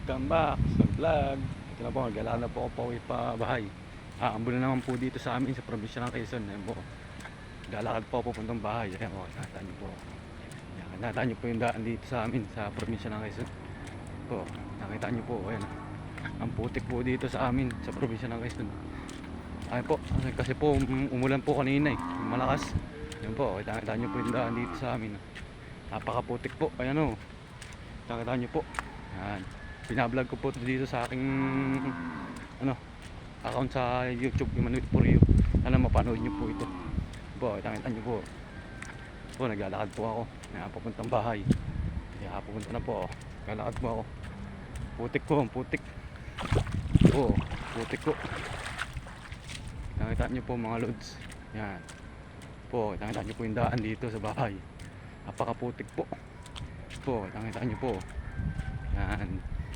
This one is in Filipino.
Welcome back sa vlog. Ito na po, gala na po ako pauwi pa bahay. Aambon na naman po dito sa amin sa probinsya ng Quezon. Ayan po, lalakad po ako pupuntang bahay. Ayan po, nakita niyo po. Ayan, nakita niyo po yung daan dito sa amin sa probinsya ng Quezon po. Nakita niyo po, ayan, ang putik po dito sa amin sa probinsya ng Quezon. Ayan po, kasi po umulan po kanina malakas. Ayan po, nakita niyo po yung daan dito sa amin. Napakaputik po, ayan o. Nakita niyo po. Ayan, binablog ko po dito sa aking account sa YouTube, yung Manuel For You. Sana mapanood nyo po ito po. Nakita nyo po, naglalakad po ako papuntang bahay. Kaya pupunta na po ako, naglalakad po ako. Putik po, ang putik po, putik po. Nakita nyo po mga lods. Yan po, nakita nyo po yung daan dito sa bahay. Napakaputik po po, nakita nyo po. Yan.